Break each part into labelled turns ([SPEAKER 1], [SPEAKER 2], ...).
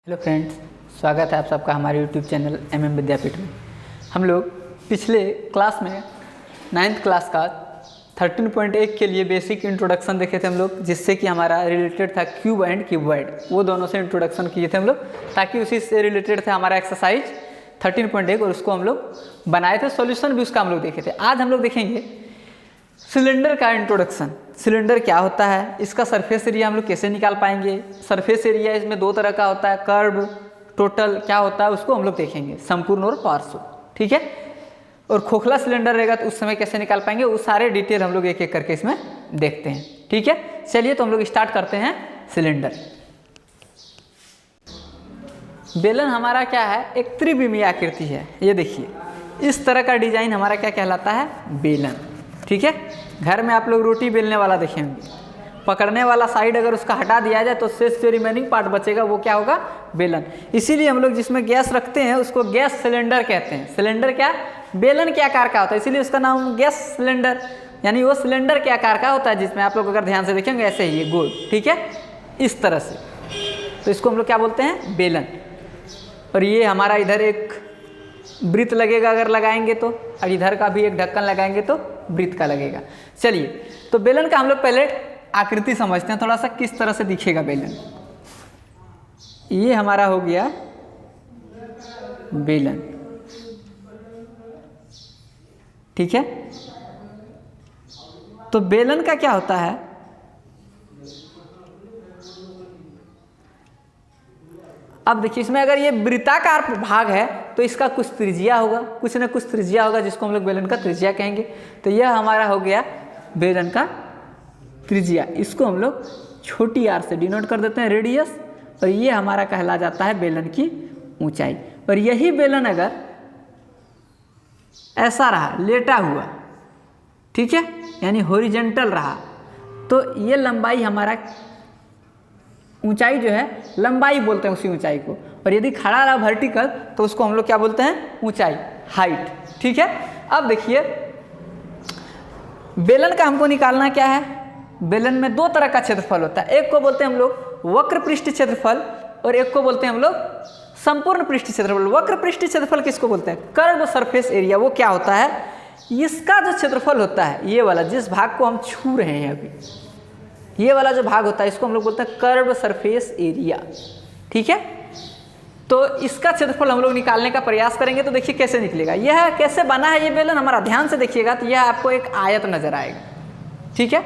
[SPEAKER 1] Hello friends, स्वागत है आप सबका हमारे यूट्यूब चैनल MM विद्यापीठ में। हम लोग पिछले क्लास में 9th क्लास का 13.1 के लिए बेसिक इंट्रोडक्शन देखे थे हम लोग, जिससे कि हमारा रिलेटेड था क्यूब एंड क्यूबॉइड। वो दोनों से इंट्रोडक्शन किए थे हम लोग, ताकि उसी से रिलेटेड था हमारा एक्सरसाइज 13.1 और उसको हम लोग बनाए थे। सॉल्यूशन भी उसका हम लोग देखे थे। आज हम लोग देखेंगे सिलेंडर का इंट्रोडक्शन। सिलेंडर क्या होता है, इसका सरफेस एरिया हम लोग कैसे निकाल पाएंगे। सरफेस एरिया इसमें दो तरह का होता है, कर्व, टोटल क्या होता है उसको हम लोग देखेंगे, संपूर्ण और पार्श्व। ठीक है। और खोखला सिलेंडर रहेगा तो उस समय कैसे निकाल पाएंगे, वो सारे डिटेल हम लोग एक एक करके इसमें देखते हैं। ठीक है, चलिए तो हम लोग स्टार्ट करते हैं। सिलेंडर बेलन हमारा क्या है, एक त्रिविमीय आकृति है। ये देखिए, इस तरह का डिजाइन हमारा क्या कहलाता है, बेलन। ठीक है। घर में आप लोग रोटी बेलने वाला देखेंगे, पकड़ने वाला साइड अगर उसका हटा दिया जाए तो शेष जो रिमेनिंग पार्ट बचेगा वो क्या होगा, बेलन। इसीलिए हम लोग जिसमें गैस रखते हैं उसको गैस सिलेंडर कहते हैं। सिलेंडर क्या, बेलन के आकार का होता है, इसीलिए उसका नाम गैस सिलेंडर, यानी वो सिलेंडर के आकार का होता है, जिसमें आप लोग अगर ध्यान से देखेंगे ऐसे ही ये गोल। ठीक है, इस तरह से। तो इसको हम लोग क्या बोलते हैं, बेलन। और ये हमारा इधर एक वृत्त लगेगा अगर लगाएंगे तो, और इधर का भी एक ढक्कन लगाएंगे तो वृत्त का लगेगा। चलिए, तो बेलन का हम लोग पहले आकृति समझते हैं थोड़ा सा, किस तरह से दिखेगा बेलन। ये हमारा हो गया बेलन। ठीक है। तो बेलन का क्या होता है, अब देखिए इसमें अगर ये वृत्ताकार भाग है तो इसका कुछ त्रिज्या होगा, कुछ ना कुछ त्रिज्या होगा, जिसको हम लोग बेलन का त्रिज्या कहेंगे। तो यह हमारा हो गया बेलन का त्रिज्या। इसको हम लोग छोटी आर से डिनोट कर देते हैं, रेडियस। और ये हमारा कहला जाता है बेलन की ऊंचाई। और यही बेलन अगर ऐसा रहा, लेटा हुआ, ठीक है, यानी हॉरिजॉन्टल रहा, तो ये लंबाई हमारा, ऊंचाई जो है लंबाई बोलते हैं उसी ऊंचाई को। और यदि खड़ा रहा वर्टिकल तो उसको हम लोग क्या बोलते हैं, ऊंचाई, हाइट। ठीक है। अब देखिए बेलन का हमको निकालना क्या है। बेलन में दो तरह का क्षेत्रफल होता है, एक को बोलते हैं हम लोग वक्र पृष्ठ क्षेत्रफल और एक को बोलते हैं हम लोग संपूर्ण पृष्ठ क्षेत्रफल। वक्र पृष्ठ क्षेत्रफल किसको बोलते हैं, कर्व सरफेस एरिया। वो क्या होता है, इसका जो क्षेत्रफल होता है, ये वाला जिस भाग को हम छू रहे हैं अभी, ये वाला जो भाग होता है इसको हम लोग बोलते हैं कर्व सरफेस एरिया। ठीक है। तो इसका क्षेत्रफल हम लोग निकालने का प्रयास करेंगे। तो देखिए कैसे निकलेगा, यह कैसे बना है ये बेलन, हमारा ध्यान से देखिएगा तो यह आपको एक आयत नजर आएगा। ठीक है।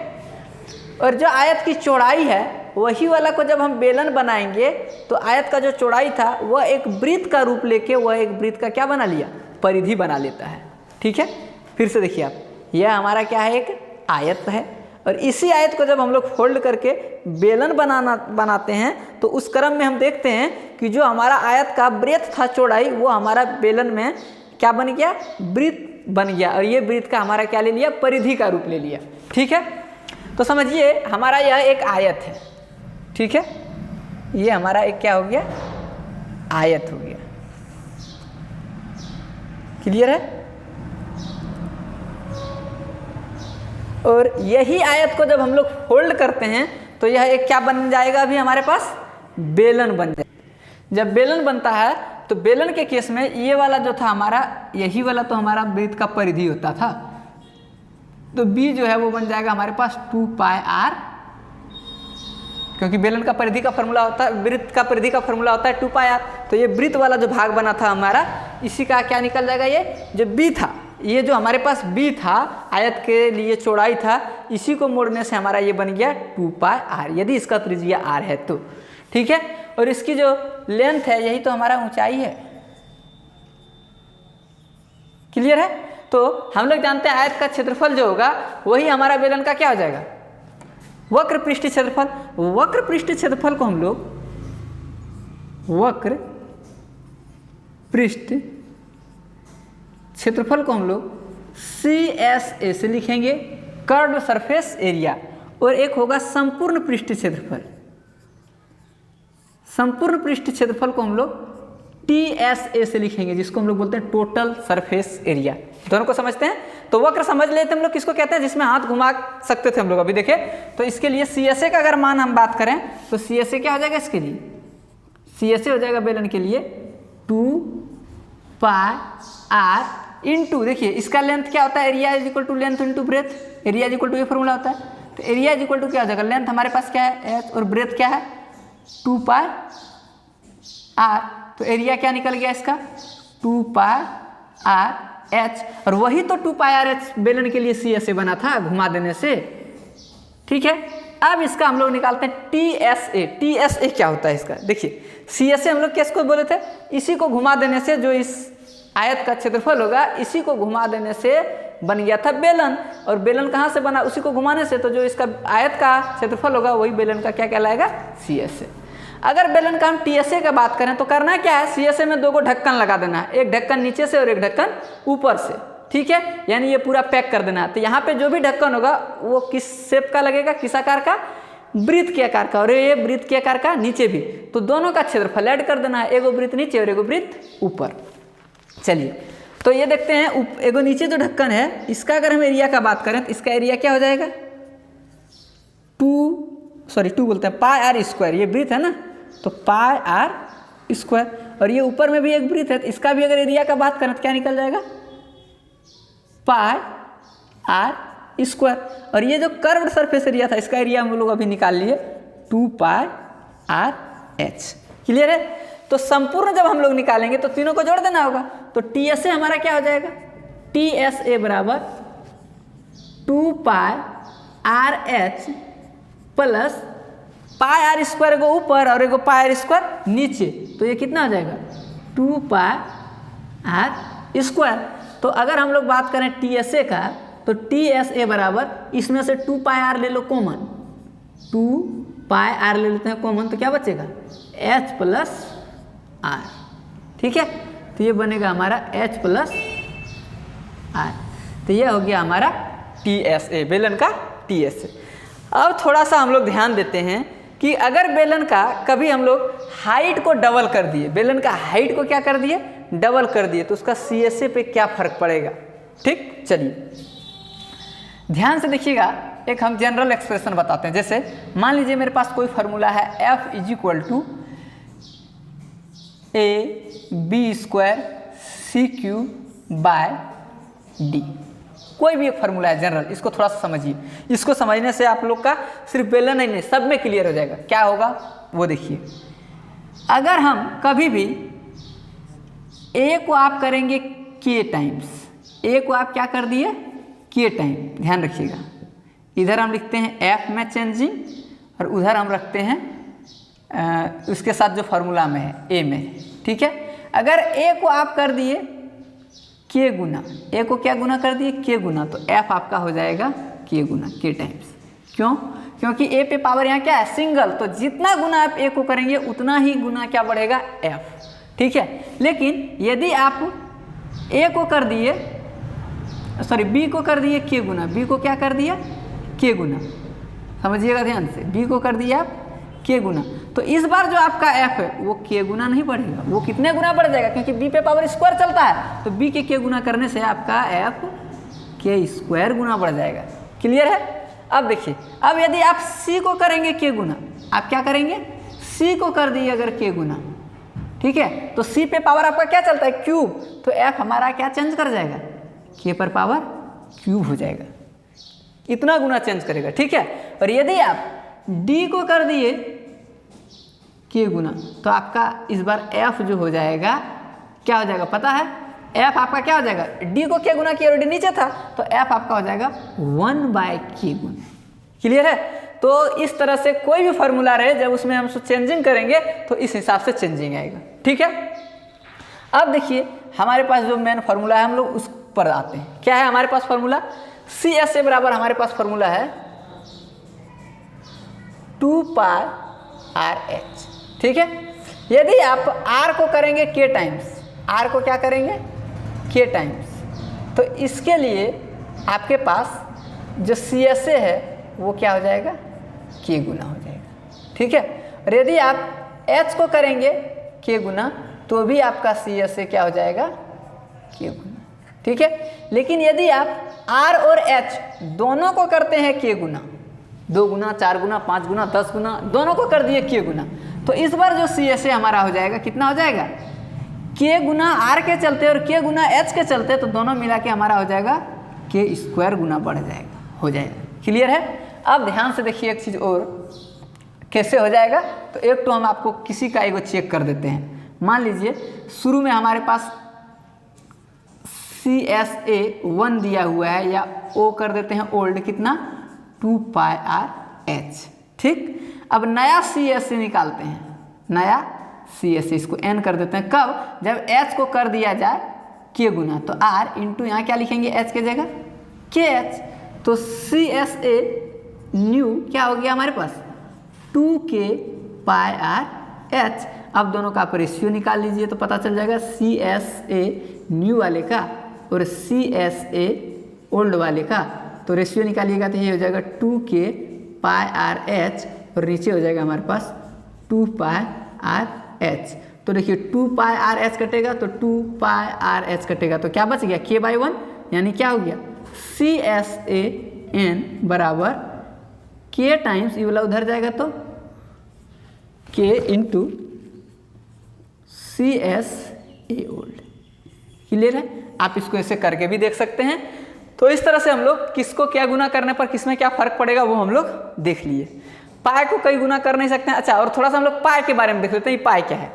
[SPEAKER 1] और जो आयत की चौड़ाई है वही वाला को जब हम बेलन बनाएंगे तो आयत का जो चौड़ाई था वह एक वृत्त का रूप लेके वह एक वृत्त का क्या बना लिया, परिधि बना लेता है। ठीक है। फिर से देखिए आप, यह हमारा क्या है, एक आयत है। और इसी आयत को जब हम लोग फोल्ड करके बेलन बनाते हैं तो उस क्रम में हम देखते हैं कि जो हमारा आयत का ब्रेथ था, चौड़ाई, वो हमारा बेलन में क्या बन गया, वृत्त बन गया। और ये वृत्त का हमारा क्या ले लिया, परिधि का रूप ले लिया। ठीक है। तो समझिए हमारा यह एक आयत है। ठीक है, ये हमारा एक क्या हो गया, आयत हो गया। क्लियर है। और यही आयत को जब हम लोग फोल्ड करते हैं तो यह एक क्या बन जाएगा, अभी हमारे पास बेलन बन जाएगा। जब बेलन बनता है तो बेलन के केस में ये वाला जो था हमारा, यही वाला तो हमारा वृत्त का परिधि होता था, तो बी जो है वो बन जाएगा हमारे पास 2πr, क्योंकि बेलन का परिधि का फॉर्मूला होता है, वृत्त का परिधि का फॉर्मूला होता है 2πr। तो ये वृत्त वाला जो भाग बना था हमारा, इसी का क्या निकल जाएगा, ये जो बी था, ये जो हमारे पास बी था, आयत के लिए चौड़ाई था, इसी को मोड़ने से हमारा ये बन गया 2πr, यदि इसका त्रिज्या r है तो। ठीक है। और इसकी जो लेंथ है यही तो हमारा ऊंचाई है। क्लियर है। तो हम लोग जानते हैं आयत का क्षेत्रफल जो होगा वही हमारा बेलन का क्या हो जाएगा, वक्र पृष्ठ क्षेत्रफल। वक्र पृष्ठ क्षेत्रफल को हम लोग वक्र पृष्ठ क्षेत्रफल को हम लोग CSA से लिखेंगे, कर्व सरफेस एरिया। और एक होगा संपूर्ण पृष्ठ क्षेत्रफल। संपूर्ण पृष्ठ क्षेत्रफल को हम लोग TSA से लिखेंगे, जिसको हम लोग बोलते हैं टोटल सरफेस एरिया। दोनों को समझते हैं। तो वक्र समझ लेते हम लोग किसको कहते हैं, जिसमें हाथ घुमा सकते थे हम लोग, अभी देखे। तो इसके लिए CSA का अगर मान हम बात करें तो CSA क्या हो जाएगा, इसके लिए CSA हो जाएगा बेलन के लिए 2 पाई आर इंटू, देखिए इसका लेंथ क्या होता है, area is equal to length into breadth, area is equal to ये फॉर्मूला होता है। तो एरिया इज इक्वल टू क्या हो जाएगा, लेंथ हमारे पास क्या है h और ब्रेथ क्या है 2 पाई आर, तो एरिया क्या निकल गया इसका 2 पाई आर एच, और वही तो 2 पाई आर एच बेलन के लिए CSA बना था घुमा देने से। ठीक है, अब इसका हम लोग निकालते हैं TSA। TSA क्या होता है इसका, देखिए CSA हम लोग किसको बोले थे, इसी को घुमा देने से जो इस आयत का क्षेत्रफल होगा इसी को घुमा देने से बन गया था बेलन, और बेलन कहाँ से बना, उसी को घुमाने से, तो जो इसका आयत का क्षेत्रफल होगा वही बेलन का क्या कहलाएगा CSA। अगर बेलन का हम TSA का बात करें तो करना क्या है, CSA में 2 ढक्कन लगा देना है, एक ढक्कन नीचे से और एक ढक्कन ऊपर से। ठीक है, यानी ये पूरा पैक कर देना है। तो यहाँ पे जो भी ढक्कन होगा वो किस शेप का लगेगा, किस आकार का, वृत्त के आकार का, और ये वृत्त के आकार का नीचे भी, तो दोनों का क्षेत्रफल ऐड कर देना है, एगो वृत्त नीचे और एगो वृत्त ऊपर। चलिए तो ये देखते हैं, एगो नीचे जो ढक्कन है इसका अगर हम एरिया का बात करें तो इसका एरिया क्या हो जाएगा 2 बोलते हैं पाई आर स्क्वायर, ये वृत्त है ना, तो पाई आर स्क्वायर, और ये ऊपर में भी एक वृत्त है, तो इसका भी अगर एरिया का बात करें तो क्या निकल जाएगा पाई आर स्क्वायर, और ये जो कर्व्ड सरफेस एरिया था इसका एरिया हम लोग अभी निकाल लिए 2 पाई आर एच। क्लियर है, तो संपूर्ण जब हम लोग निकालेंगे तो तीनों को जोड़ देना होगा, तो TSA हमारा क्या हो जाएगा, TSA बराबर 2 pi r h plus pi r square एगो ऊपर और एगो पाई आर स्क्वायर नीचे, तो ये कितना हो जाएगा 2 पाई आर स्क्वायर। तो अगर हम लोग बात करें TSA का तो TSA बराबर इसमें से 2 पाई आर ले लो कॉमन, 2 पाई आर ले लेते हैं कॉमन, तो क्या बचेगा H प्लस आर। ठीक है, तो ये बनेगा हमारा H प्लस आर, तो ये हो गया हमारा TSA, बेलन का TSA। अब थोड़ा सा हम लोग ध्यान देते हैं कि अगर बेलन का कभी हम लोग हाइट को डबल कर दिए, बेलन का हाइट को क्या कर दिए डबल कर दिए, तो उसका CSA पे क्या फर्क पड़ेगा। ठीक, चलिए ध्यान से देखिएगा, एक हम जनरल एक्सप्रेशन बताते हैं। जैसे मान लीजिए मेरे पास कोई फार्मूला है F is equal to AB² CQ by D, कोई भी एक फार्मूला है जनरल, इसको थोड़ा सा समझिए। इसको समझने से आप लोग का सिर्फ बेलन ही नहीं सब में क्लियर हो जाएगा। क्या होगा वो देखिए, अगर हम कभी भी A को आप करेंगे K टाइम्स, A को आप क्या कर दिए K टाइम, ध्यान रखिएगा, इधर हम लिखते हैं F में चेंजिंग और उधर हम रखते हैं उसके साथ जो फार्मूला में है A में। ठीक है, अगर A को आप कर दिए K गुना, A को क्या गुना कर दिए K गुना, तो F आपका हो जाएगा K गुना K टाइम्स। क्यों, क्योंकि A पे पावर यहाँ क्या है सिंगल, तो जितना गुना आप A को करेंगे उतना ही गुना क्या बढ़ेगा F। ठीक है, लेकिन यदि आप A को कर दिए B को कर दिए K गुना, B को क्या कर दिया K गुना, समझिएगा ध्यान से, B को कर दिया आप K गुना, तो इस बार जो आपका F है वो K गुना नहीं बढ़ेगा, वो कितने गुना बढ़ जाएगा, क्योंकि B पे पावर स्क्वायर चलता है, तो B के K गुना करने से आपका F K स्क्वायर गुना बढ़ जाएगा। क्लियर है। अब देखिए, अब यदि आप C को करेंगे K गुना, आप क्या करेंगे C को कर दिए अगर K गुना, ठीक है, तो C पे पावर आपका क्या चलता है क्यूब, तो F हमारा क्या चेंज कर जाएगा K पर पावर क्यूब हो जाएगा, इतना गुना चेंज करेगा। ठीक है, और यदि आप D को कर दिए K गुना, तो आपका इस बार F जो हो जाएगा क्या हो जाएगा पता है, F आपका क्या हो जाएगा, D को K गुना किया और D नीचे था, तो F आपका हो जाएगा 1/K गुना। क्लियर है। तो इस तरह से कोई भी फार्मूला रहे जब उसमें हम चेंजिंग करेंगे तो इस हिसाब से चेंजिंग आएगा। ठीक है, अब देखिए हमारे पास जो मेन फार्मूला है हम लोग उस पर आते हैं। क्या है हमारे पास फार्मूला, CSA बराबर हमारे पास फार्मूला है 2 पाई RH। ठीक है, यदि आप R को करेंगे K टाइम्स, R को क्या करेंगे K टाइम्स, तो इसके लिए आपके पास जो CSA है वो क्या हो जाएगा K गुना हो जाएगा। ठीक है, और यदि आप H को करेंगे K गुना तो भी आपका CSA क्या हो जाएगा K गुना। ठीक है, लेकिन यदि आप R और H दोनों को करते हैं K गुना, 2 गुना, 4 गुना, 5 गुना, 10 गुना, दोनों को कर दिए k गुना। तो इस बार जो CSA हमारा हो जाएगा कितना हो जाएगा, k गुना r के चलते और k गुना h के चलते, तो दोनों मिला के हमारा हो जाएगा k स्क्वायर गुना बढ़ जाएगा, हो जाएगा। क्लियर है। अब ध्यान से देखिए एक चीज़ और कैसे हो जाएगा। तो एक तो हम आपको किसी का एगो चेक कर देते हैं। मान लीजिए शुरू में हमारे पास CSA 1 दिया हुआ है, या O कर देते हैं ओल्ड कितना 2πRh। ठीक, अब नया CSA निकालते हैं, नया CSA इसको n कर देते हैं। कब, जब h को कर दिया जाए k गुना, तो r इंटू यहाँ क्या लिखेंगे h के जगह kh। तो CSA न्यू क्या हो गया हमारे पास 2k/r/h। अब दोनों का आप रेशियो निकाल लीजिए तो पता चल जाएगा CSA न्यू वाले का और CSA ओल्ड वाले का। तो रेशियो निकालिएगा तो ये हो जाएगा 2k/r/h और नीचे हो जाएगा हमारे पास 2πRh। तो देखिए 2πRh कटेगा तो 2πRh कटेगा तो क्या बच गया k/1, यानी क्या हो गया CSAn बराबर k टाइम्स ये वाला उधर जाएगा तो k into CSA old. Clear है। आप इसको ऐसे करके भी देख सकते हैं। तो इस तरह से हम लोग किसको क्या गुना करने पर किसमें क्या फर्क पड़ेगा वो हम लोग देख लिए। पाई को कई गुना कर नहीं सकते हैं। अच्छा, और थोड़ा सा हम लोग पाई के बारे में देख लेते हैं। पाई क्या है,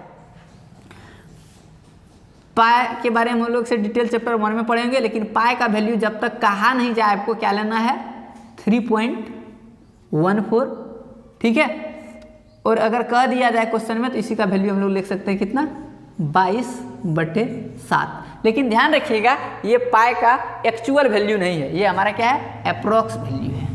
[SPEAKER 1] पाई के बारे में हम लोग से डिटेल चैप्टर 1 में पढ़ेंगे, लेकिन पाई का वैल्यू जब तक कहा नहीं जाए आपको क्या लेना है 3.14। ठीक है, और अगर कह दिया जाए क्वेश्चन में तो इसी का वैल्यू हम लोग लिख सकते हैं कितना 22/7। लेकिन ध्यान रखिएगा ये पाई का एक्चुअल वैल्यू नहीं है, ये हमारा क्या है अप्रोक्स वैल्यू है।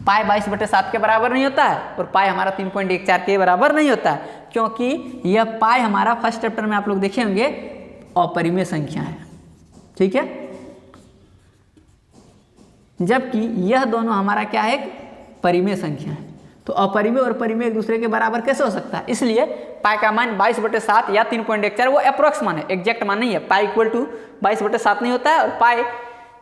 [SPEAKER 1] पाई 22/7 के बराबर नहीं होता है और पाई हमारा 3.14 के बराबर नहीं होता है, क्योंकि यह पाई हमारा फर्स्ट चैप्टर में आप लोग देखे होंगे अपरिमेय संख्या है। ठीक है, जबकि यह दोनों हमारा क्या है एक परिमेय संख्या है। तो अपरिमेय और परिमेय एक दूसरे के बराबर कैसे हो सकता है, इसलिए पाई का मान 22/7 या 3.14 वो अप्रोक्स मान है, एग्जैक्ट मान नहीं है। पाई इक्वल टू 22/7 नहीं होता है और पाई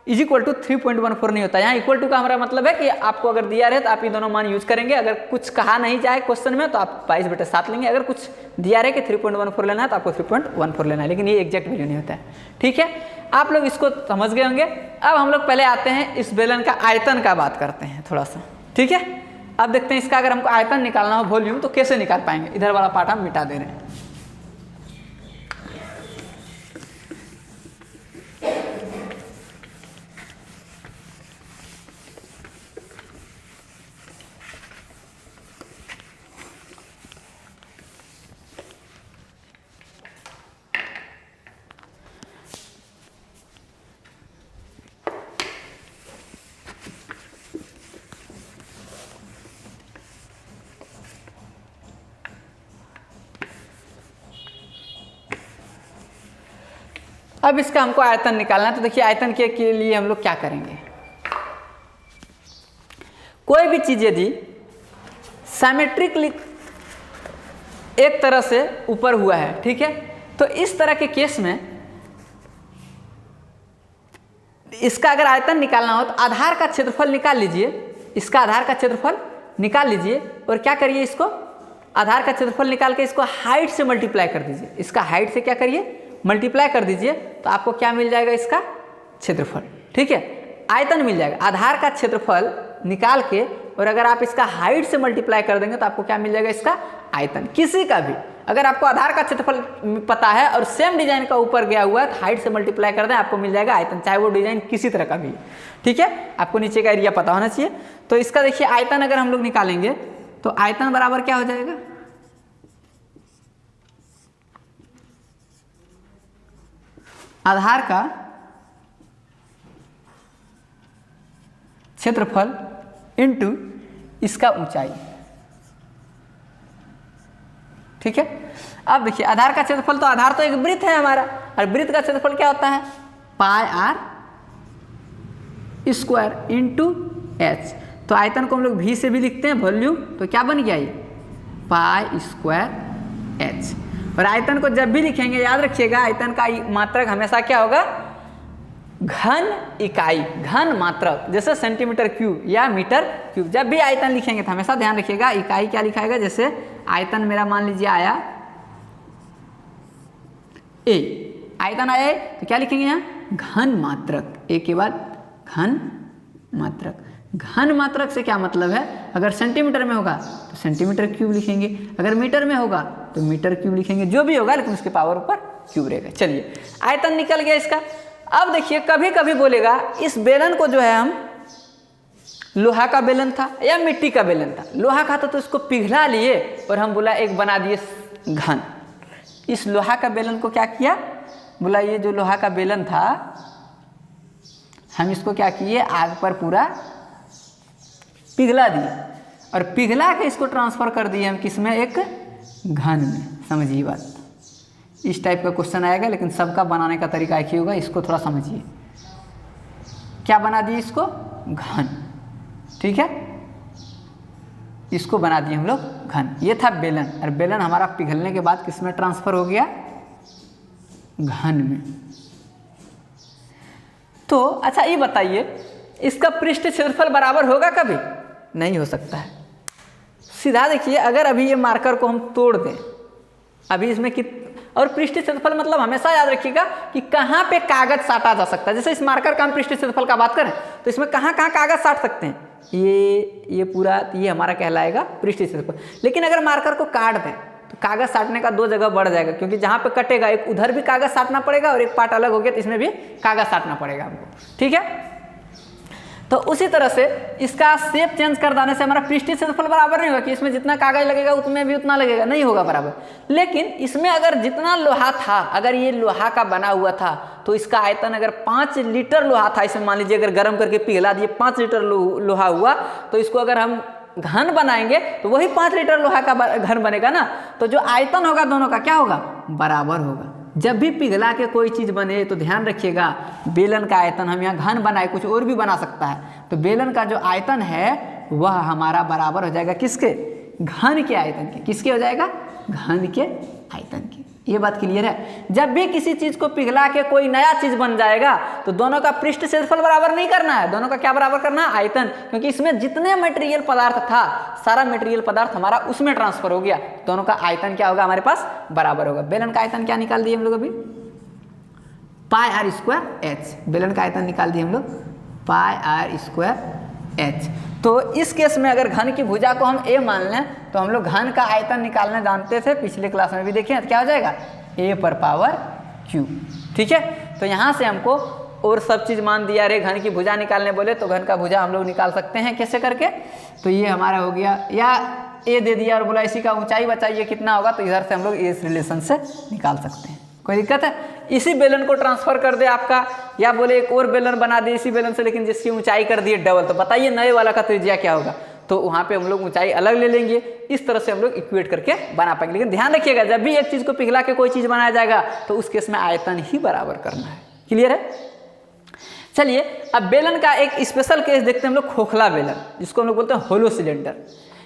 [SPEAKER 1] इज इक्वल टू 3.14 नहीं होता है। यहाँ इक्वल टू का हमारा मतलब है कि आपको अगर दिया रहे तो आप ये दोनों मान यूज करेंगे। अगर कुछ कहा नहीं जाए क्वेश्चन में तो आप 22/7 लेंगे। अगर कुछ दिया रहे कि 3.14 लेना है तो आपको 3.14 लेना है, लेकिन ये एग्जैक्ट वैल्यू नहीं होता है। ठीक है, आप लोग इसको समझ गए होंगे। अब हम लोग पहले आते हैं इस बेलन का आयतन का बात करते हैं थोड़ा सा। ठीक है, अब देखते हैं इसका अगर हमको आयतन निकालना हो वॉल्यूम तो कैसे निकाल पाएंगे। इधर वाला पार्ट हम मिटा दे रहे हैं। अब इसका हमको आयतन निकालना है। तो देखिए आयतन के लिए हम लोग क्या करेंगे, कोई भी चीज यदि सिमेट्रिकली एक तरह से ऊपर हुआ है, ठीक है, तो इस तरह के केस में इसका अगर आयतन निकालना हो तो आधार का क्षेत्रफल निकाल लीजिए। इसका आधार का क्षेत्रफल निकाल लीजिए और क्या करिए, इसको आधार का क्षेत्रफल निकाल के इसको हाइट से मल्टीप्लाई कर दीजिए। इसका हाइट से क्या करिए मल्टीप्लाई कर दीजिए, तो आपको क्या मिल जाएगा इसका क्षेत्रफल। ठीक है, आयतन मिल जाएगा। आधार का क्षेत्रफल निकाल के और अगर आप इसका हाइट से मल्टीप्लाई कर देंगे तो आपको क्या मिल जाएगा इसका आयतन। किसी का भी अगर आपको आधार का क्षेत्रफल पता है और सेम डिजाइन का ऊपर गया हुआ है तो हाइट से मल्टीप्लाई कर दें आपको मिल जाएगा आयतन, चाहे वो डिजाइन किसी तरह का भी। ठीक है, आपको नीचे का एरिया पता होना चाहिए। तो इसका देखिए आयतन अगर हम लोग निकालेंगे तो आयतन बराबर क्या हो जाएगा, आधार का क्षेत्रफल इनटू इसका ऊंचाई। ठीक है, अब देखिए आधार का क्षेत्रफल, तो आधार तो एक वृत्त है हमारा और वृत्त का क्षेत्रफल क्या होता है पाई r स्क्वायर इंटू h। तो आयतन को हम लोग v से भी लिखते हैं वॉल्यूम, तो क्या बन गया ये पाई स्क्वायर h। और आयतन को जब भी लिखेंगे याद रखिएगा आयतन का मात्रक हमेशा क्या होगा घन इकाई, घन मात्रक, जैसे सेंटीमीटर क्यूब या मीटर क्यूब। जब भी आयतन लिखेंगे तो हमेशा ध्यान रखिएगा इकाई क्या लिखाएगा। जैसे आयतन मेरा मान लीजिए आया ए, आयतन आया है तो क्या लिखेंगे यहाँ घन मात्रक, ए के बाद घन मात्रक। घन मात्रक से क्या मतलब है, अगर सेंटीमीटर में होगा तो सेंटीमीटर क्यूब लिखेंगे, अगर मीटर में होगा तो मीटर क्यूब लिखेंगे, जो भी होगा लेकिन उसके पावर ऊपर क्यूब रहेगा। चलिए आयतन निकल गया इसका। अब देखिए कभी कभी बोलेगा इस बेलन को जो है हम लोहा का बेलन था या मिट्टी का बेलन था, लोहा का था तो इसको पिघला लिए और हम बोला एक बना दिए घन। इस लोहा का बेलन को क्या किया, बोला ये जो लोहा का बेलन था हम इसको क्या किए आग पर पूरा पिघला दिए और पिघला के इसको ट्रांसफर कर दिए हम किस में, एक घन में। समझिए बात, इस टाइप का क्वेश्चन आएगा लेकिन सबका बनाने का तरीका एक ही होगा, इसको थोड़ा समझिए। क्या बना दिए इसको घन, ठीक है, इसको बना दिए हम लोग घन। ये था बेलन और बेलन हमारा पिघलने के बाद किस में ट्रांसफर हो गया, घन में। तो अच्छा ये बताइए इसका पृष्ठ क्षेत्रफल बराबर होगा कभी, नहीं हो सकता है। सीधा देखिए अगर अभी ये मार्कर को हम तोड़ दें, अभी इसमें और पृष्ठ क्षेत्रफल मतलब हमेशा याद रखिएगा कि कहाँ पे कागज साटा जा सकता है। जैसे इस मार्कर का हम पृष्ठ क्षेत्रफल का बात करें तो इसमें कहाँ कहाँ कागज साट सकते हैं, ये पूरा, ये हमारा कहलाएगा पृष्ठ क्षेत्रफल। लेकिन अगर मार्कर को काट दें तो कागज साटने का दो जगह बढ़ जाएगा, क्योंकि जहाँ पे कटेगा एक उधर भी कागज साटना पड़ेगा और एक पार्ट अलग हो गया तो इसमें भी कागज साटना पड़ेगा हमको, ठीक है। तो उसी तरह से इसका शेप चेंज कर देने से हमारा पृष्ठीय क्षेत्रफल बराबर नहीं होगा कि इसमें जितना कागज लगेगा उतने भी उतना लगेगा, नहीं होगा बराबर। लेकिन इसमें अगर जितना लोहा था, अगर ये लोहा का बना हुआ था तो इसका आयतन अगर 5 लीटर लोहा था, इसमें मान लीजिए अगर गर्म करके पिघला दिए 5 लीटर लोहा हुआ, तो इसको अगर हम घन बनाएंगे तो वही 5 लीटर लोहा का घन बनेगा ना। तो जो आयतन होगा दोनों का क्या होगा, बराबर होगा। जब भी पिघला के कोई चीज़ बने तो ध्यान रखिएगा बेलन का आयतन, हम यहाँ घन बनाए, कुछ और भी बना सकता है, तो बेलन का जो आयतन है वह हमारा बराबर हो जाएगा किसके, घन के आयतन के। किसके हो जाएगा, घन के आयतन के। ये बात क्लियर है। जब भी किसी चीज़ को पिघला के कोई नया चीज़ बन जाएगा तो दोनों का पृष्ठ क्षेत्रफल बराबर नहीं करना है, दोनों का क्या बराबर करना है, आयतन। क्योंकि इसमें जितने मटेरियल पदार्थ था सारा मटेरियल पदार्थ हमारा उसमें ट्रांसफर हो गया, दोनों का आयतन क्या होगा हमारे पास, बराबर होगा। बेलन का आयतन क्या निकाल दिए हम लोग अभी, पाई आर स्क्वायर एच। बेलन का आयतन निकाल दिए हम लोग पाई आर स्क्वायर एच। तो इस केस में अगर घन की भुजा को हम ए मान लें तो हम लोग घन का आयतन निकालने जानते थे, पिछले क्लास में भी देखें, क्या हो जाएगा ए पर पावर क्यू, ठीक है। तो यहाँ से हमको और सब चीज़ मान दिया, रे घन की भुजा निकालने बोले तो घन का भुजा हम लोग निकाल सकते हैं कैसे करके। तो ये हमारा हो गया, या ए दे दिया और बोला इसी का ऊंचाई बताइए कितना होगा, तो इधर से हम लोग इस रिलेशन से निकाल सकते हैं, कोई दिक्कत है। इसी बेलन को ट्रांसफर कर दे आपका, या बोले एक और बेलन बना दे इसी बेलन से लेकिन जिसकी ऊंचाई कर दिए डबल, तो बताइए नए वाला का त्रिज्या क्या होगा, तो वहाँ पे हम लोग ऊंचाई अलग ले लेंगे। इस तरह से हम लोग इक्वेट करके बना पाएंगे। लेकिन ध्यान रखिएगा जब भी एक चीज़ को पिघला के कोई चीज़ बनाया जाएगा तो उस केस में आयतन ही बराबर करना है। क्लियर है। चलिए अब बेलन का एक स्पेशल केस देखते हैं हम लोग, खोखला बेलन, जिसको हम लोग बोलते हैं होलो सिलेंडर।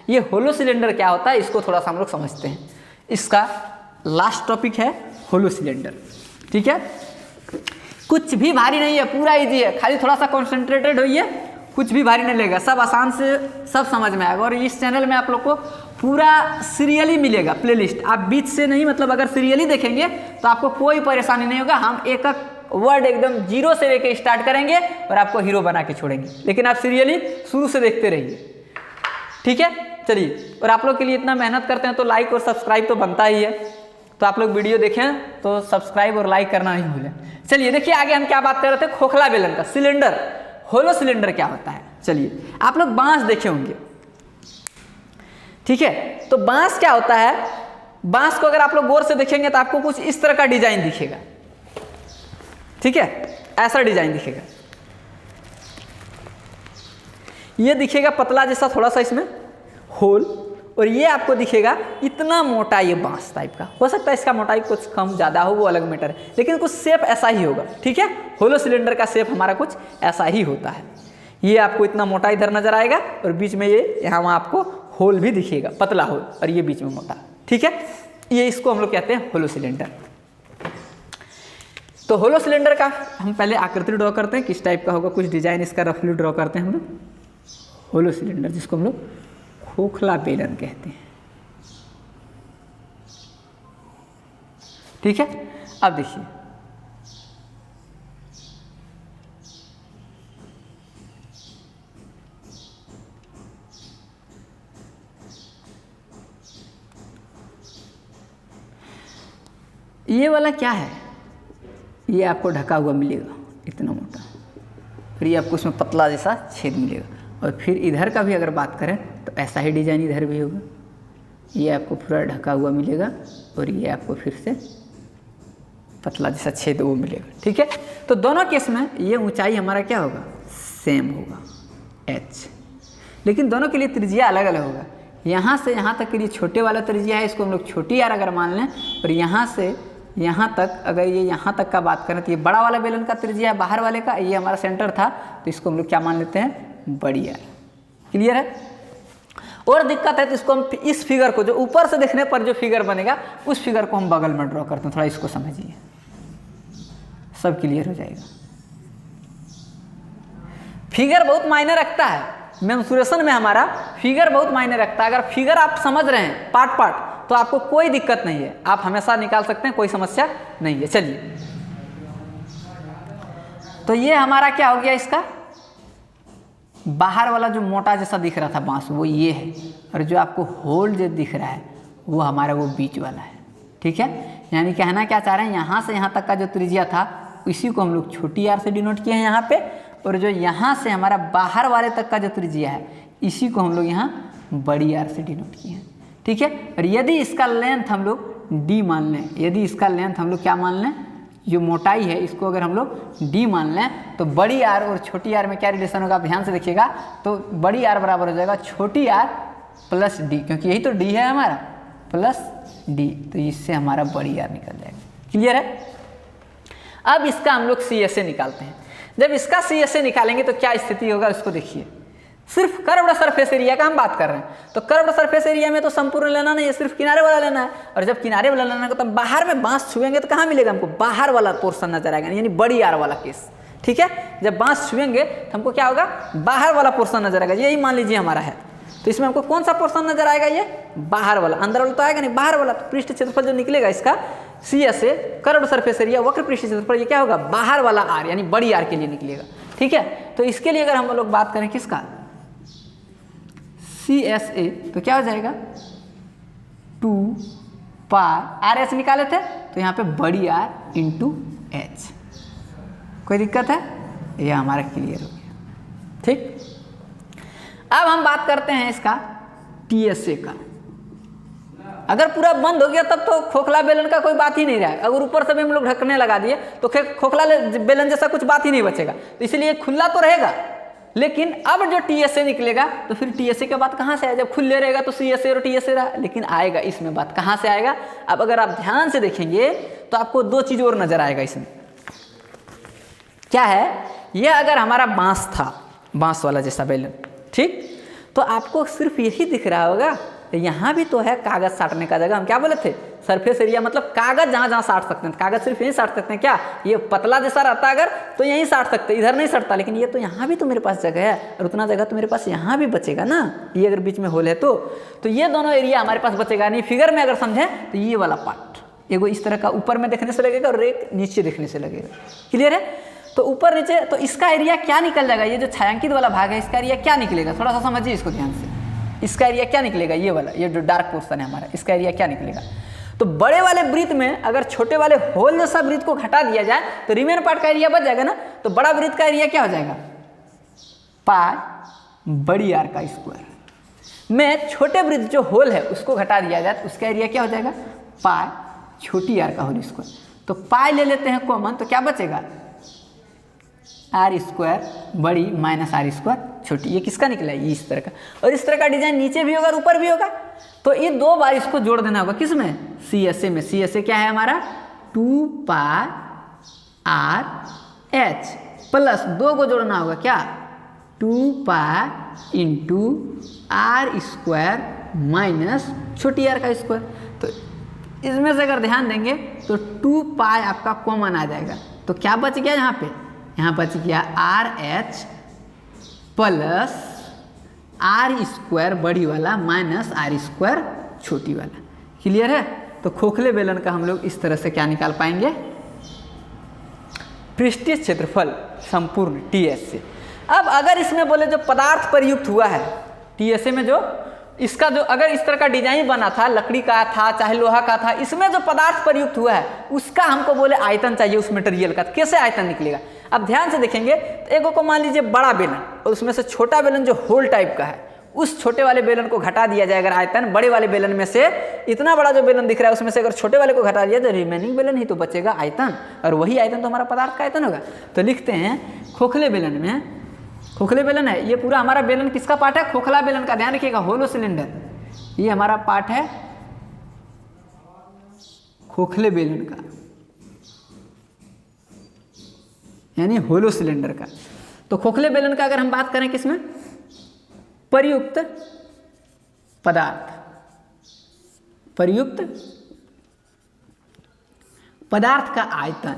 [SPEAKER 1] ये होलो सिलेंडर क्या होता है इसको थोड़ा सा हम लोग समझते हैं। इसका लास्ट टॉपिक है होलो सिलेंडर, ठीक है। कुछ भी भारी नहीं है, पूरा इजी है, खाली थोड़ा सा कॉन्सेंट्रेटेड होइए, कुछ भी भारी नहीं लगेगा, सब आसान से सब समझ में आएगा। और इस चैनल में आप लोग को पूरा सीरियली मिलेगा प्लेलिस्ट, आप बीच से नहीं, मतलब अगर सीरियली देखेंगे तो आपको कोई परेशानी नहीं होगा। हम एक एक वर्ड एकदम जीरो से लेके स्टार्ट करेंगे और आपको हीरो बना के छोड़ेंगे, लेकिन आप सीरियली शुरू से देखते रहिए, ठीक है। चलिए, और आप लोग के लिए इतना मेहनत करते हैं तो लाइक और सब्सक्राइब तो बनता ही है, तो आप लोग वीडियो देखें तो सब्सक्राइब और लाइक करना नहीं भूलें। चलिए देखिए आगे हम क्या बात कर रहे थे, खोखला बेलन का सिलेंडर, होलो सिलेंडर क्या होता है। चलिए आप लोग बांस देखे होंगे, ठीक है। तो बांस क्या होता है, बांस को अगर आप लोग गौर से देखेंगे तो आपको कुछ इस तरह का डिजाइन दिखेगा, ठीक है, ऐसा डिजाइन दिखेगा, ये दिखेगा पतला जैसा थोड़ा सा इसमें होल, और ये आपको दिखेगा इतना मोटा, ये बांस टाइप का। हो सकता है इसका मोटाई कुछ कम ज़्यादा हो, वो अलग मैटर है, लेकिन कुछ शेप ऐसा ही होगा, ठीक है। होलो सिलेंडर का शेप हमारा कुछ ऐसा ही होता है। ये आपको इतना मोटा इधर नजर आएगा और बीच में ये यहाँ वहाँ आपको होल भी दिखेगा, पतला होल, और ये बीच में मोटा, ठीक है। ये इसको हम लोग कहते हैं होलो सिलेंडर। तो होलो सिलेंडर का हम पहले आकृति ड्रॉ करते हैं, किस टाइप का होगा, कुछ डिजाइन इसका रफली ड्रॉ करते हैं हम लोग। होलो सिलेंडर जिसको हम लोग खोखला बेलन कहते हैं, ठीक है। अब देखिए ये वाला क्या है, ये आपको ढका हुआ मिलेगा इतना मोटा, फिर ये आपको उसमें पतला जैसा छेद मिलेगा। और फिर इधर का भी अगर बात करें तो ऐसा ही डिजाइन इधर भी होगा, ये आपको पूरा ढका हुआ मिलेगा और ये आपको फिर से पतला जैसा छेद वो मिलेगा, ठीक है। तो दोनों केस में ये ऊंचाई हमारा क्या होगा, सेम होगा h, लेकिन दोनों के लिए त्रिज्या अलग अलग होगा। यहाँ से यहाँ तक के लिए छोटे वाला त्रिज्या है, इसको हम लोग छोटी आर अगर मान लें, और यहाँ से यहाँ तक अगर ये यहाँ तक का बात करें तो ये बड़ा वाला बेलन का त्रिज्या है बाहर वाले का, ये हमारा सेंटर था, तो इसको हम लोग क्या मान लेते हैं, बड़ी आर। क्लियर है। और दिक्कत है तो इसको हम इस फिगर को, जो ऊपर से देखने पर जो फिगर बनेगा उस फिगर को हम बगल में ड्रॉ करते हैं, थोड़ा इसको समझिए, सब क्लियर हो जाएगा। फिगर बहुत मायने रखता है, मेंसुरेशन में हमारा फिगर बहुत मायने रखता है। अगर फिगर आप समझ रहे हैं पार्ट पार्ट तो आपको कोई दिक्कत नहीं है, आप हमेशा निकाल सकते हैं, कोई समस्या नहीं है। चलिए, तो ये हमारा क्या हो गया, इसका बाहर वाला जो मोटा जैसा दिख रहा था बांस वो ये है, और जो आपको होल जो दिख रहा है वो हमारा वो बीच वाला है, ठीक है। यानी कहना क्या चाह रहे हैं, यहाँ से यहाँ तक का जो त्रिज्या था इसी को हम लोग छोटी आर से डिनोट किए हैं यहाँ पे, और जो यहाँ से हमारा बाहर वाले तक का जो त्रिज्या है इसी को हम लोग यहाँ बड़ी आर से डिनोट किए हैं, ठीक है। और यदि इसका लेंथ हम लोग डी मान लें, यदि इसका लेंथ हम लोग क्या मान लें, जो मोटाई है इसको अगर हम लोग डी मान लें, तो बड़ी आर और छोटी आर में क्या रिलेशन होगा, आप ध्यान से देखिएगा। तो बड़ी आर बराबर हो जाएगा छोटी आर प्लस डी, क्योंकि यही तो डी है हमारा, प्लस डी, तो इससे हमारा बड़ी आर निकल जाएगा। क्लियर है। अब इसका हम लोग सी एस ए निकालते हैं। जब इसका सी एस ए निकालेंगे तो क्या स्थिति होगा उसको देखिए। सिर्फ कर्व्ड सरफेस एरिया का हम बात कर रहे हैं, तो कर्व्ड सरफेस एरिया में तो संपूर्ण लेना नहीं है, सिर्फ किनारे वाला लेना है। और जब किनारे वाला लेना है तो बाहर में बांस छुएंगे तो कहाँ मिलेगा हमको, बाहर वाला पोर्शन नजर आएगा, यानी बड़ी आर वाला केस, ठीक है। जब बांस छुएंगे तो हमको क्या होगा, बाहर वाला पोर्शन नजर आएगा, यही मान लीजिए हमारा है। तो इसमें हमको कौन सा पोर्शन नजर आएगा, ये बाहर वाला, अंदर वाला तो आएगा नहीं, बाहर वाला। तो पृष्ठ क्षेत्रफल जो निकलेगा इसका C S A, curved surface area, वक्र पृष्ठ क्षेत्रफल, ये क्या होगा, बाहर वाला आर यानी बड़ी आर के लिए निकलेगा, ठीक है। तो इसके लिए अगर हम लोग बात करें किसका, सी एस ए, तो क्या हो जाएगा 2 पाई आर एस निकाले थे, तो यहाँ पे बड़ी आर इंटू एच। कोई दिक्कत है, यह हमारा क्लियर हो गया, ठीक। अब हम बात करते हैं इसका टी एस ए का। अगर पूरा बंद हो गया तब तो खोखला बेलन का कोई बात ही नहीं रहा। अगर ऊपर से भी हम लोग ढकने लगा दिए तो खोखला बेलन जैसा कुछ बात ही नहीं बचेगा, तो इसलिए खुला तो रहेगा। लेकिन अब जो टी एस ए निकलेगा तो फिर टी एस ए का बात कहाँ से आएगा, जब खुले रहेगा तो सी एस ए और टी एस ए रहा, लेकिन आएगा इसमें बात कहाँ से आएगा। अब अगर आप ध्यान से देखेंगे तो आपको दो चीज और नजर आएगा इसमें। क्या है, यह अगर हमारा बांस था, बांस वाला जैसा बेलन, ठीक, तो आपको सिर्फ यही दिख रहा होगा। यहाँ भी तो है कागज साटने का जगह, हम क्या बोले थे, सरफेस एरिया मतलब कागज जहाँ जहाँ साट सकते हैं, कागज सिर्फ यहीं साट सकते हैं। क्या ये पतला जैसा रहता अगर तो यहीं साट सकते, इधर नहीं सटता। लेकिन ये तो यहाँ भी तो मेरे पास जगह है, और उतना जगह तो मेरे पास यहाँ भी बचेगा ना, ये अगर बीच में होल है तो ये दोनों एरिया हमारे पास बचेगा नहीं। फिगर में अगर समझें तो ये वाला पार्ट एगो इस तरह का ऊपर में देखने से लगेगा और एक नीचे देखने से लगेगा। क्लियर है। तो ऊपर नीचे, तो इसका एरिया क्या निकल जाएगा, ये जो छायांकित वाला भाग है इसका एरिया क्या निकलेगा, थोड़ा सा समझिए इसको ध्यान से। इसका एरिया क्या निकलेगा, ये वाला, ये जो डार्क पोर्शन है हमारा, इसका एरिया क्या निकलेगा। तो बड़े वाले वृत्त में अगर छोटे वाले होल जैसा वृत्त को घटा दिया जाए तो रिमेन पार्ट का एरिया बच जाएगा ना। तो बड़ा वृत्त का एरिया क्या हो जाएगा, पाई बड़ी आर का स्क्वायर में छोटे वृत्त जो होल है उसको घटा दिया जाए तो उसका एरिया क्या हो जाएगा, पाई छोटी आर का होल स्क्वायर। तो पाई ले लेते हैं कॉमन, तो क्या बचेगा, आर स्क्वायर बड़ी माइनस आर स्क्वायर छोटी। ये किसका निकला है, ये इस तरह का। और इस तरह का डिजाइन नीचे भी होगा और ऊपर भी होगा। तो ये दो बार इसको जोड़ देना होगा, किस में, सी एस ए में। सी एस ए क्या है हमारा, 2 पाई आर एच प्लस 2 को जोड़ना होगा क्या, 2 pi into R square minus छोटी आर का स्क्वायर। तो इसमें से अगर ध्यान देंगे तो 2 पाई आपका कॉमन आ जाएगा, तो क्या बच गया यहाँ बच गया RH प्लस R² बड़ी वाला माइनस R² छोटी वाला। क्लियर है? तो खोखले बेलन का हम लोग इस तरह से क्या निकाल पाएंगे, पृष्ठीय क्षेत्रफल संपूर्ण TS से। अब अगर इसमें बोले जो पदार्थ प्रयुक्त हुआ है TSA में, जो इसका जो अगर इस तरह का डिजाइन बना था, लकड़ी का था चाहे लोहा का था, इसमें जो पदार्थ प्रयुक्त हुआ है उसका हमको बोले आयतन चाहिए उस मटेरियल का। कैसे आयतन निकलेगा? अब ध्यान से देखेंगे तो एक को मान लीजिए बड़ा बेलन और उसमें से छोटा बेलन जो होल टाइप का है, उस छोटे वाले बेलन को घटा दिया जाए अगर आयतन, बड़े वाले बेलन में से इतना बड़ा जो बेलन दिख रहा है उसमें से अगर छोटे वाले को घटा दिया तो रिमेनिंग बेलन ही तो बचेगा आयतन, और वही आयतन तो हमारा पदार्थ का आयतन होगा। तो लिखते हैं खोखले बेलन में, खोखले बेलन है ये पूरा हमारा बेलन किसका पार्ट है, खोखला बेलन का। ध्यान रखिएगा होलो सिलेंडर, ये हमारा पार्ट है खोखले बेलन का, यानी होलो सिलेंडर का। तो खोखले बेलन का अगर हम बात करें किसमें, प्रयुक्त पदार्थ, प्रयुक्त पदार्थ का आयतन।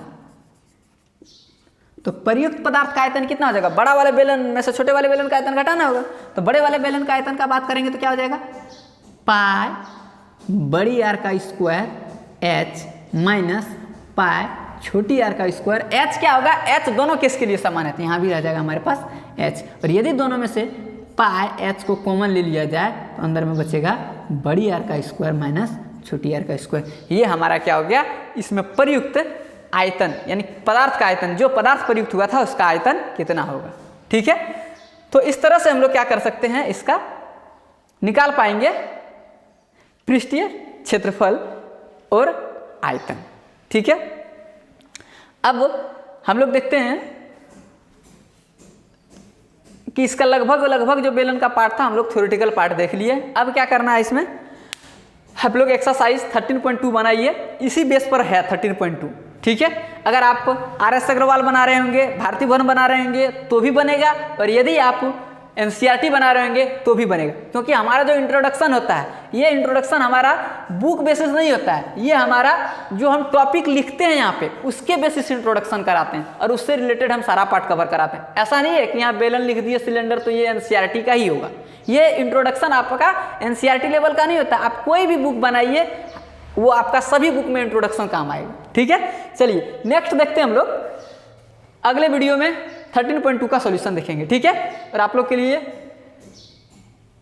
[SPEAKER 1] तो प्रयुक्त पदार्थ का आयतन कितना हो जाएगा, बड़ा वाले बेलन में से छोटे वाले बेलन का आयतन घटाना होगा। तो बड़े वाले बेलन का आयतन का बात करेंगे तो क्या हो जाएगा, पाई बड़ी R का स्क्वायर H माइनस पाई छोटी R का स्क्वायर। H क्या होगा, H दोनों केस के लिए समान है, तो यहाँ भी रह जाएगा हमारे पास H। और यदि दोनों में से पाई H को कॉमन ले लिया जाए तो अंदर में बचेगा बड़ी R का स्क्वायर माइनस छोटी R का स्क्वायर। ये हमारा क्या हो गया, इसमें प्रयुक्त आयतन, यानी पदार्थ का आयतन, जो पदार्थ प्रयुक्त हुआ था उसका आयतन कितना होगा। ठीक है, तो इस तरह से हम लोग क्या कर सकते हैं, इसका निकाल पाएंगे पृष्ठीय क्षेत्रफल और आयतन। ठीक है, अब हम लोग देखते हैं कि इसका लगभग जो बेलन का पार्ट था हम लोग थ्योरेटिकल पार्ट देख लिए। अब क्या करना है, इसमें हम लोग एक्सरसाइज 13.2 बनाइए, इसी बेस पर है 13.2। ठीक है, अगर आप RS अग्रवाल बना रहे होंगे, भारती भवन बना रहे होंगे तो भी बनेगा, और यदि आप NCERT बना रहे होंगे तो भी बनेगा, क्योंकि हमारा जो इंट्रोडक्शन होता है, ये इंट्रोडक्शन हमारा बुक बेसिस नहीं होता है, ये हमारा जो हम टॉपिक लिखते हैं यहाँ पे उसके बेसिस इंट्रोडक्शन कराते हैं और उससे रिलेटेड हम सारा पार्ट कवर कराते हैं। ऐसा नहीं है कि यहाँ बेलन लिख दिए सिलेंडर तो ये NCERT का ही होगा। ये इंट्रोडक्शन आपका NCERT लेवल का नहीं होता। आप कोई भी बुक बनाइए, वो आपका सभी बुक में इंट्रोडक्शन काम आएगा। ठीक है, चलिए नेक्स्ट देखते हैं हम लोग, अगले वीडियो में 13.2 का सॉल्यूशन देखेंगे। ठीक है, और आप लोग के लिए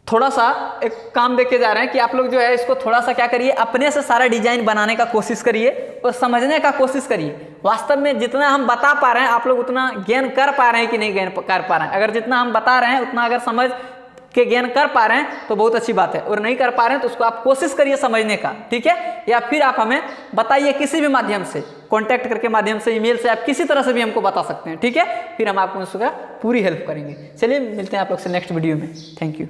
[SPEAKER 1] थोड़ा सा एक काम देके जा रहे हैं कि आप लोग जो है इसको थोड़ा सा क्या करिए, अपने से सारा डिजाइन बनाने का कोशिश करिए और समझने का कोशिश करिए। वास्तव में जितना हम बता पा रहे हैं आप लोग उतना गेन कर पा रहे हैं कि नहीं गेन कर पा रहे हैं। अगर जितना हम बता रहे हैं उतना अगर समझ के गेन कर पा रहे हैं तो बहुत अच्छी बात है, और नहीं कर पा रहे हैं तो उसको आप कोशिश करिए समझने का। ठीक है, या फिर आप हमें बताइए किसी भी माध्यम से, कॉन्टैक्ट करके माध्यम से, ईमेल से, आप किसी तरह से भी हमको बता सकते हैं। ठीक है, फिर हम आपको उसका पूरी हेल्प करेंगे। चलिए मिलते हैं आप लोग से नेक्स्ट वीडियो में। Thank you.